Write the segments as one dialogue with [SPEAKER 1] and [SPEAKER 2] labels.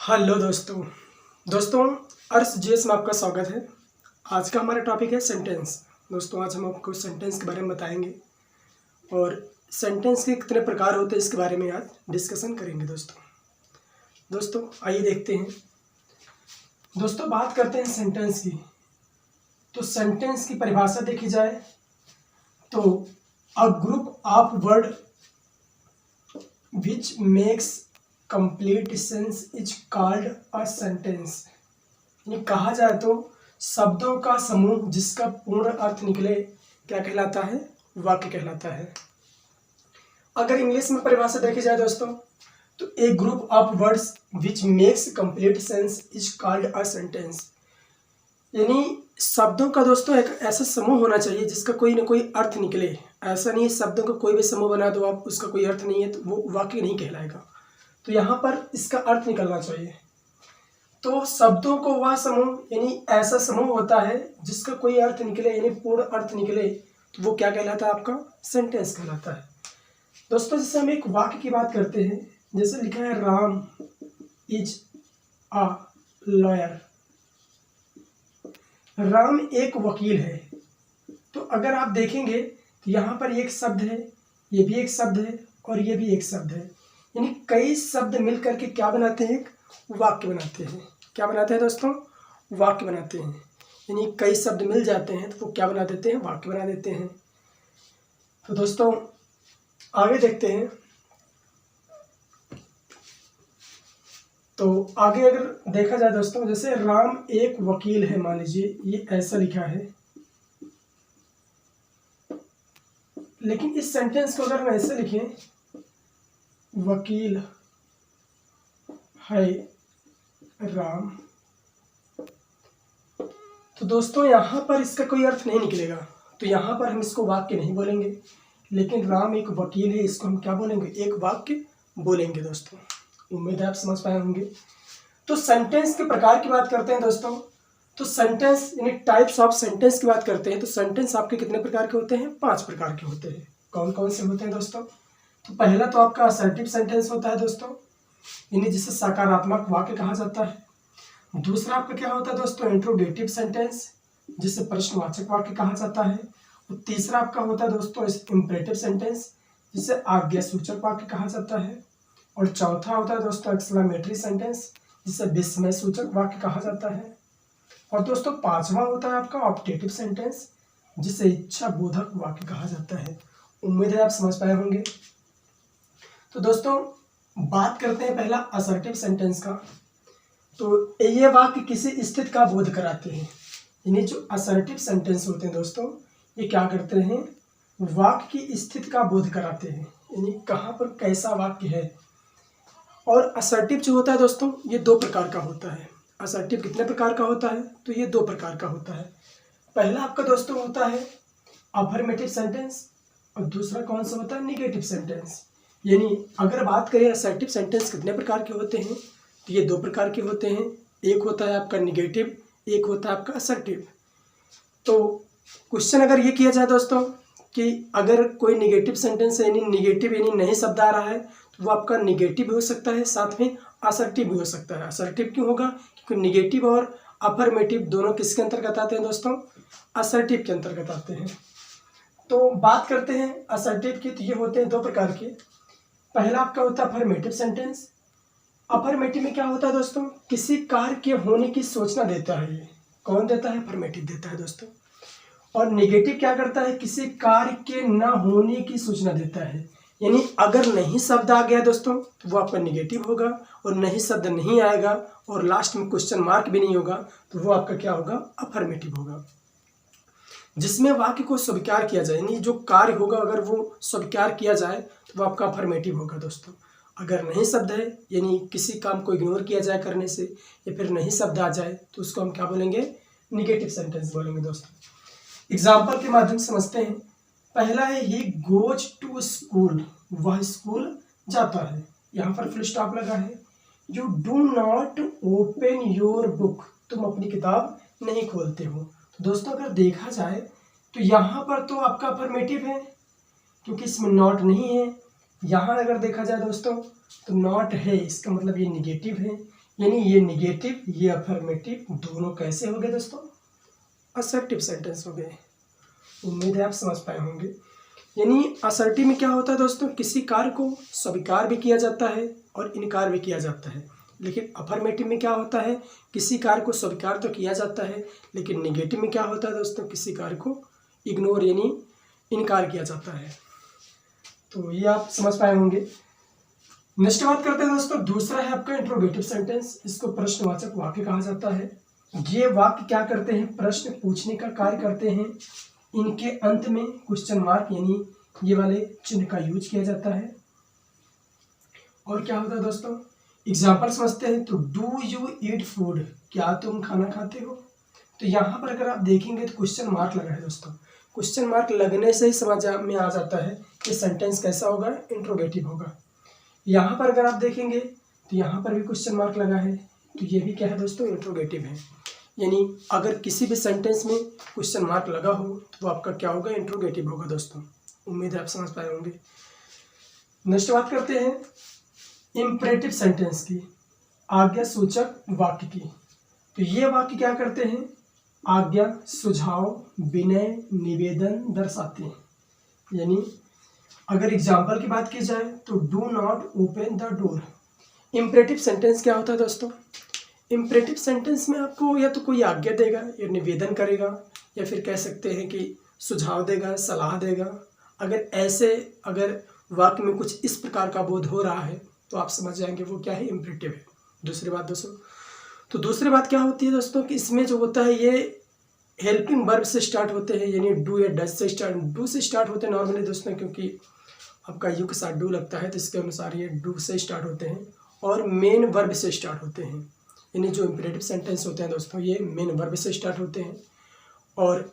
[SPEAKER 1] Hello दोस्तों अर्श GS में आपका स्वागत है। आज का हमारा टॉपिक है सेंटेंस। दोस्तों आज हम आपको सेंटेंस के बारे में बताएंगे और सेंटेंस के कितने प्रकार होते हैं इसके बारे में आज डिस्कशन करेंगे। दोस्तों आइए देखते हैं। दोस्तों बात करते हैं सेंटेंस की। तो सेंटेंस की परिभाषा देखी जाए तो a group of word which makes complete sense is called a sentence. ये कहा जाए तो शब्दों का समूह जिसका पूर्ण अर्थ निकले क्या कहलाता है? वाक्य कहलाता है। अगर इंग्लिश में परिभाषा देखी जाए दोस्तों तो a group of words which makes complete sense is called a sentence. यानी शब्दों का दोस्तों एक ऐसा समूह होना चाहिए जिसका कोई ना कोई अर्थ निकले। ऐसा नहीं शब्दों का कोई भी समूह बना दो आप, उसका कोई अर्थ नहीं है तो वो वाक्य नहीं कहलाएगा। तो यहाँ पर इसका अर्थ निकलना चाहिए। तो शब्दों को वह समूह यानी ऐसा समूह होता है जिसका कोई अर्थ निकले यानी पूर्ण अर्थ निकले तो वो क्या कहलाता है? आपका सेंटेंस कहलाता है। दोस्तों जैसे हम एक वाक्य की बात करते हैं, जैसे लिखा है Ram is a lawyer. Ram एक वकील है। तो अगर आप देखेंगे तो यहाँ पर एक शब्द है, ये भी एक शब्द है और ये भी एक शब्द है। यानी कई शब्द मिल करके क्या बनाते हैं? एक वाक्य बनाते हैं। क्या बनाते हैं दोस्तों? वाक्य बनाते हैं। यानी कई शब्द मिल जाते हैं तो वो क्या बना देते हैं? वाक्य बना देते हैं। तो दोस्तों आगे देखते हैं। तो आगे अगर देखा जाए दोस्तों, जैसे राम एक वकील है, मान लीजिए ये ऐसा लिखा है, लेकिन इस सेंटेंस को अगर हम ऐसे लिखें वकील है राम, तो दोस्तों यहाँ पर इसका कोई अर्थ नहीं निकलेगा। तो यहाँ पर हम इसको वाक्य नहीं बोलेंगे, लेकिन राम एक वकील है इसको हम क्या बोलेंगे? एक वाक्य बोलेंगे। दोस्तों उम्मीद है आप समझ पाए होंगे। तो सेंटेंस के प्रकार की बात करते हैं दोस्तों। तो सेंटेंस यानी टाइप्स ऑफ सेंटेंस की बात करते हैं तो सेंटेंस आपके कितने प्रकार के होते हैं? 5 प्रकार के होते हैं। कौन कौन से होते हैं दोस्तों? तो पहला तो आपका असर्टिव सेंटेंस होता है दोस्तों, यानी जिसे सकारात्मक वाक्य कहा जाता है। दूसरा आपका क्या होता है दोस्तों? इंट्रोगेटिव सेंटेंस, जिसे प्रश्नवाचक वाक्य कहा जाता है। और तीसरा आपका होता है दोस्तों इंपरेटिव सेंटेंस, जिसे आज्ञासूचक वाक्य कहा जाता है। और चौथा होता है दोस्तों एक्सक्लेमेटरी सेंटेंस, जिसे विस्मय सूचक वाक्य कहा जाता है। और दोस्तों पांचवा होता है आपका ऑप्टेटिव सेंटेंस, जिसे इच्छा बोधक वाक्य कहा जाता है। उम्मीद है आप समझ पाए होंगे। तो दोस्तों बात करते हैं पहला असर्टिव सेंटेंस का। तो ये वाक्य किसी स्थिति का बोध कराते हैं। यानी जो असर्टिव सेंटेंस होते हैं दोस्तों, ये क्या करते हैं? वाक्य की स्थिति का बोध कराते हैं, यानी कहाँ पर कैसा वाक्य है। और असर्टिव जो होता है दोस्तों ये 2 प्रकार का होता है। असर्टिव कितने प्रकार का होता है? तो ये 2 प्रकार का होता है। पहला आपका दोस्तों होता है अफर्मेटिव सेंटेंस और दूसरा कौन सा होता है? Negative sentence. यानी अगर बात करें असर्टिव सेंटेंस कितने प्रकार के होते हैं तो ये 2 प्रकार के होते हैं। एक होता है आपका निगेटिव, एक होता है आपका असर्टिव। तो क्वेश्चन अगर ये किया जाए दोस्तों कि अगर कोई निगेटिव सेंटेंस है यानी निगेटिव यानी नहीं शब्द आ रहा है तो वो आपका निगेटिव भी हो सकता है, साथ में असर्टिव भी हो सकता है। असर्टिव क्यों होगा? क्योंकि निगेटिव और अफर्मेटिव दोनों किसके अंतर्गत आते हैं दोस्तों? असर्टिव के अंतर्गत आते हैं। तो बात करते हैं असर्टिव की, तो ये होते हैं 2 प्रकार के। पहला आपका होता है अफर्मेटिव सेंटेंस। अफर्मेटिव में क्या होता है दोस्तों? किसी कार्य के होने की सूचना देता है। ये कौन देता है? अफर्मेटिव देता है दोस्तों। और निगेटिव क्या करता है? किसी कार्य के न होने की सूचना देता है। यानी अगर नहीं शब्द आ गया दोस्तों तो वो आपका निगेटिव होगा, और नहीं शब्द नहीं आएगा और लास्ट में क्वेश्चन मार्क भी नहीं होगा तो वो आपका क्या होगा? अफर्मेटिव होगा। जिसमें वाक्य को स्वीकार किया जाए, यानी जो कार्य होगा अगर वो स्वीकार किया जाए तो वो आपका अफर्मेटिव होगा दोस्तों। अगर नहीं शब्द है यानी किसी काम को इग्नोर किया जाए करने से, या फिर नहीं शब्द आ जाए तो उसको हम क्या बोलेंगे? निगेटिव सेंटेंस बोलेंगे दोस्तों। एग्जाम्पल के माध्यम से समझते हैं। पहला है ही गोज टू स्कूल, वह स्कूल जाता है। यहाँ पर फुल स्टॉप लगा है। You do not open your book, तुम अपनी किताब नहीं खोलते हो। तो दोस्तों अगर देखा जाए तो यहाँ पर तो आपका अफर्मेटिव है क्योंकि इसमें नॉट नहीं है। यहाँ अगर देखा जाए दोस्तों तो नॉट है, इसका मतलब ये निगेटिव है। यानी ये निगेटिव ये अफर्मेटिव दोनों कैसे हो गए दोस्तों, असर्टिव सेंटेंस हो गए। उम्मीद है आप समझ पाए होंगे। यानी असर्टिव में क्या होता है दोस्तों, किसी कार्य को स्वीकार भी किया जाता है और इनकार भी किया जाता है। लेकिन अफर्मेटिव में क्या होता है, किसी कार्य को स्वीकार तो किया जाता है, लेकिन निगेटिव में क्या होता है दोस्तों, किसी कार्य को इग्नोर यानी इनकार किया जाता है। तो ये आप समझ पाए होंगे। नेक्स्ट बात करते हैं दोस्तों, दूसरा है आपका इंट्रोगेटिव सेंटेंस। इसको प्रश्नवाचक वाक्य कहा जाता है। ये वाक्य क्या करते हैं, प्रश्न पूछने का कार्य करते हैं। इनके अंत में क्वेश्चन मार्क यानी ये वाले चिन्ह का यूज किया जाता है। और क्या होता है दोस्तों, एग्जाम्पल समझते हैं। तो डू यू ईट फूड, क्या तुम खाना खाते हो। तो यहाँ पर अगर आप देखेंगे तो क्वेश्चन मार्क लगा है दोस्तों। क्वेश्चन मार्क लगने से ही समझ में आ जाता है कि सेंटेंस कैसा होगा, इंट्रोगेटिव होगा। यहाँ पर अगर आप देखेंगे तो यहाँ पर भी क्वेश्चन मार्क लगा है, तो ये भी क्या है दोस्तों, इंट्रोगेटिव है। यानी अगर किसी भी सेंटेंस में क्वेश्चन मार्क लगा हो तो वो आपका क्या होगा, इंट्रोगेटिव होगा दोस्तों। उम्मीद है आप समझ पाए होंगे। नेक्स्ट बात करते हैं इम्परेटिव सेंटेंस की, आज्ञा सूचक वाक्य की। तो ये वाक्य क्या करते हैं, आज्ञा, सुझाव, विनय, निवेदन दर्शाते हैं। यानी अगर एग्जाम्पल की बात की जाए तो do not open the door. Imperative sentence क्या होता है दोस्तों, इम्परेटिव सेंटेंस में आपको या तो कोई आज्ञा देगा या निवेदन करेगा, या फिर कह सकते हैं कि सुझाव देगा, सलाह देगा। अगर वाक्य में कुछ इस प्रकार का बोध हो रहा है तो आप समझ जाएंगे वो क्या है, इम्परेटिव है। दूसरी बात दोस्तों, तो दूसरी बात क्या होती है दोस्तों कि इसमें जो होता है ये हेल्पिंग वर्ब से स्टार्ट होते हैं। यानी डू या डज से स्टार्ट, डू से स्टार्ट होते हैं नॉर्मली दोस्तों, क्योंकि आपका यू के साथ डू लगता है तो इसके अनुसार ये डू से स्टार्ट होते हैं। और मेन वर्ब से स्टार्ट होते हैं। यानी जो इम्परेटिव सेंटेंस होते हैं दोस्तों ये मेन वर्ब से स्टार्ट होते हैं। और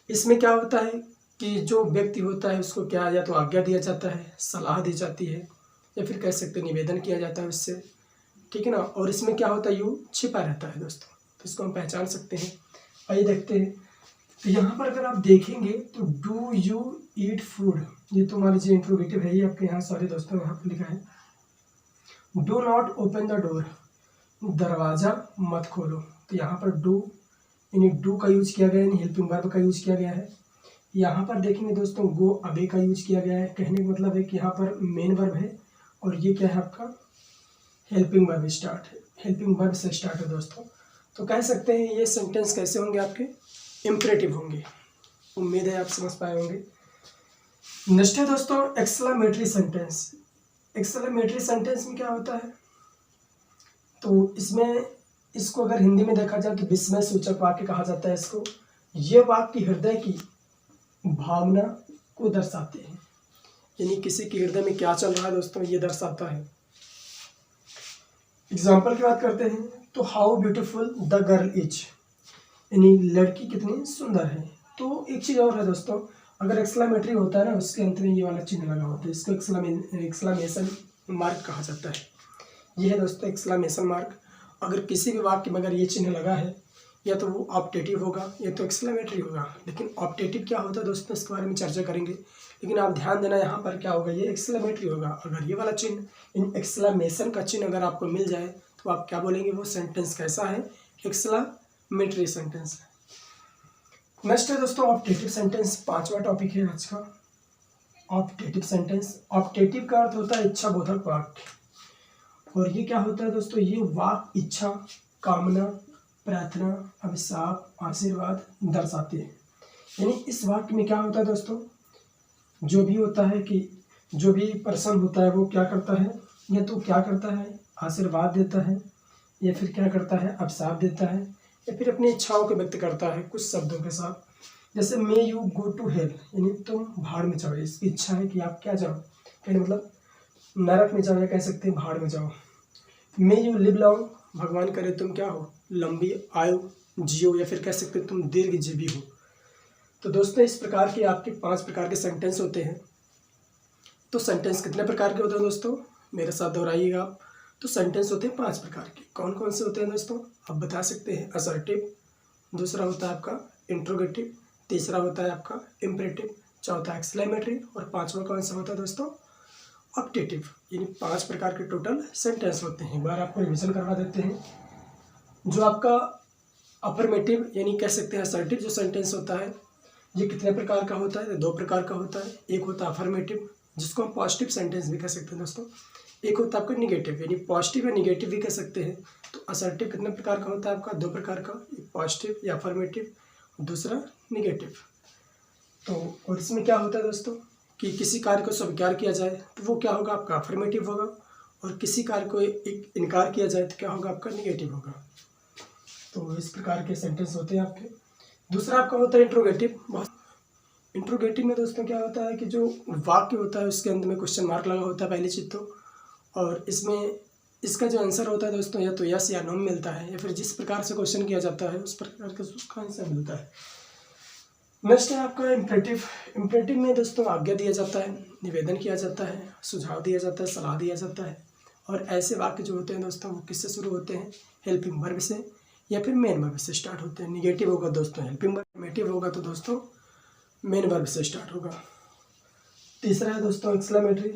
[SPEAKER 1] इसमें क्या होता है कि जो व्यक्ति होता है उसको क्या या तो आज्ञा दिया जाता है, सलाह दी जाती है, या फिर कह सकते हैं निवेदन किया जाता है उससे, ठीक है ना। और इसमें क्या होता है, यू छिपा रहता है दोस्तों, तो इसको हम पहचान सकते हैं। आइए देखते हैं। तो यहाँ पर अगर आप देखेंगे तो डू यू ईट फूड, ये तो मान लीजिए इंट्रोगेटिव है, ये आपके यहाँ सॉरी दोस्तों यहाँ पर लिखा है do not open the door, दरवाज़ा मत खोलो। तो यहाँ पर डू यानी डू का यूज किया गया, यानी हेल्पिंग वर्ब का यूज किया गया है। यहाँ पर देखेंगे दोस्तों गो अबे का यूज किया गया है। कहने का मतलब है कि यहाँ पर मेन वर्ब है और ये क्या है आपका हेल्पिंग वर्ब स्टार्ट है, हेल्पिंग वर्ब से स्टार्ट है दोस्तों। तो कह सकते हैं ये सेंटेंस कैसे होंगे, आपके इम्परेटिव होंगे। उम्मीद है आप समझ पाए होंगे। नेक्स्ट है दोस्तों एक्सक्लेमेटरी सेंटेंस। एक्सक्लेमेटरी सेंटेंस में क्या होता है, तो इसमें इसको अगर हिंदी में देखा जाए तो विस्मय सूचक वाक्य कहा जाता है इसको। ये वाक्य हृदय की भावना को दर्शाते हैं। यानी किसी के हृदय में क्या चल रहा है दोस्तों ये दर्शाता है। एग्जाम्पल की बात करते हैं तो how beautiful the girl is, यानी लड़की कितनी सुंदर है। तो एक चीज़ और है दोस्तों, अगर एक्सक्लेमेटरी होता है ना उसके अंत में ये वाला चिन्ह लगा होता है, इसको एक्सक्लेमेशन मार्क कहा जाता है। ये है दोस्तों एक्सक्लेमेशन मार्क। अगर किसी भी वाक्य में अगर ये चिन्ह लगा है या तो वो ऑप्टेटिव होगा या तो एक्सक्लेमेटरी होगा। लेकिन ऑप्टेटिव क्या होता है दोस्तों इसके बारे में चर्चा करेंगे, लेकिन आप ध्यान देना यहाँ पर क्या होगा, ये एक्सक्लेमेटरी होगा। अगर ये वाला चिन्ह इन एक्सक्लेमेशन का चिन्ह अगर आपको मिल जाए तो आप क्या बोलेंगे, वो सेंटेंस कैसा है, एक्सक्लेमेटरी सेंटेंस है। नेक्स्ट है दोस्तों ऑप्टेटिव सेंटेंस, पांचवा टॉपिक है आज का ऑप्टेटिव सेंटेंस। ऑप्टेटिव का अर्थ होता है इच्छा बोधक वाक्य। और ये क्या होता है दोस्तों, ये वाक्य इच्छा, कामना, प्रार्थना, अभिशाप, आशीर्वाद दर्शाते हैं। यानी इस वाक्य में क्या होता है दोस्तों, जो भी होता है कि जो भी पर्सन होता है वो क्या करता है, या तो क्या करता है आशीर्वाद देता है, या फिर क्या करता है अभिशाप देता है, या फिर अपनी इच्छाओं को व्यक्त करता है कुछ शब्दों के साथ। जैसे may you go to hell, यानी तुम भाड़ में जाओ, इसकी इच्छा है कि आप क्या जाओ, यानी मतलब नरक में जाओ, या कह सकते हैं भाड़ में जाओ। मे यू लिव लॉन्ग, भगवान करे तुम क्या हो, लंबी आयु जियो, या फिर कह सकते तुम दीर्घजीवी हो। तो दोस्तों इस प्रकार के आपके 5 प्रकार के सेंटेंस होते हैं। तो सेंटेंस कितने प्रकार के होते हैं दोस्तों, मेरे साथ दोहराइएगा आप। तो सेंटेंस होते हैं 5 प्रकार के। कौन कौन से होते हैं दोस्तों, आप बता सकते हैं। असर्टिव, दूसरा होता है आपका इंट्रोगेटिव, तीसरा होता है आपका इम्परेटिव, चौथा एक्सक्लेमेटरी, और पांचवा कौन सा होता है दोस्तों, ऑप्टेटिव, यानी 5 प्रकार के टोटल सेंटेंस होते हैं। एक बार आपको रिविजन करवा देते हैं। जो आपका अफर्मेटिव यानी कह सकते हैं असर्टिव जो सेंटेंस होता है, ये कितने प्रकार का होता है? 2 प्रकार का होता है। एक होता है अफर्मेटिव, जिसको हम पॉजिटिव सेंटेंस भी कह सकते हैं दोस्तों। एक होता है आपका निगेटिव, यानी पॉजिटिव या निगेटिव भी कह सकते हैं। तो असर्टिव कितने प्रकार का होता है आपका? 2 प्रकार का, एक पॉजिटिव या अफर्मेटिव, दूसरा निगेटिव। तो और इसमें क्या होता है दोस्तों कि किसी कार्य को स्वीकार किया जाए तो वो क्या होगा? आपका अफर्मेटिव होगा, और किसी कार्य को एक इनकार किया जाए तो क्या होगा? आपका निगेटिव होगा। तो इस प्रकार के सेंटेंस होते हैं आपके। दूसरा आपका होता है इंट्रोगेटिव। इंट्रोगेटिव में दोस्तों क्या होता है कि जो वाक्य होता है उसके अंत में क्वेश्चन मार्क लगा होता है पहली चीज तो, और इसमें इसका जो आंसर होता है दोस्तों या तो यस या नो मिलता है, या फिर जिस प्रकार से क्वेश्चन किया जाता है उस प्रकार का उसका आंसर मिलता है। नेक्स्ट है आपका इम्परेटिव। इम्परेटिव में दोस्तों आज्ञा दिया जाता है, निवेदन किया जाता है, सुझाव दिया जाता है, सलाह दिया जाता है। और ऐसे वाक्य जो होते हैं दोस्तों वो किससे शुरू होते हैं? हेल्पिंग वर्ब से या फिर मेन वर्ब से स्टार्ट होते हैं। निगेटिव होगा दोस्तों हेल्पिंग वर्ब, अफर्मेटिव होगा तो दोस्तों मेन वर्ब से स्टार्ट होगा। तीसरा है दोस्तों एक्सक्लेमेटरी,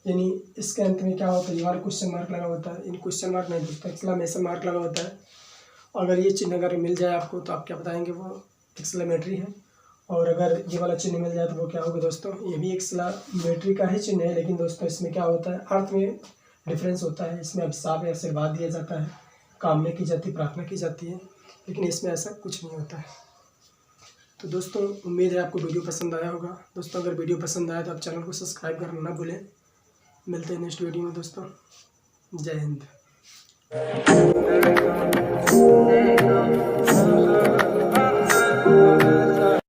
[SPEAKER 1] यानी इसके अंत में क्या होता है? ये वाला क्वेश्चन मार्क लगा होता है। इन क्वेश्चन मार्क नहीं दोस्तों, एक्सक्लेमेशन मार्क लगा होता है। अगर ये चिन्ह अगर मिल जाए आपको तो आप क्या बताएंगे? वो एक्सक्लेमेटरी है। और अगर ये वाला चिन्ह मिल जाए तो वो क्या होगा दोस्तों? ये भी एक्सक्लेमेटरी का ही चिन्ह है, लेकिन दोस्तों इसमें क्या होता है? अर्थ में डिफरेंस होता है। इसमें अभिशाप या आशीर्वाद दिया जाता है, कामना की जाती है, प्रार्थना की जाती है, लेकिन इसमें ऐसा कुछ नहीं होता है। तो दोस्तों उम्मीद है आपको वीडियो पसंद आया होगा। दोस्तों अगर वीडियो पसंद आया तो आप चैनल को सब्सक्राइब करना ना भूलें। मिलते हैं नेक्स्ट वीडियो में दोस्तों। जय हिंद।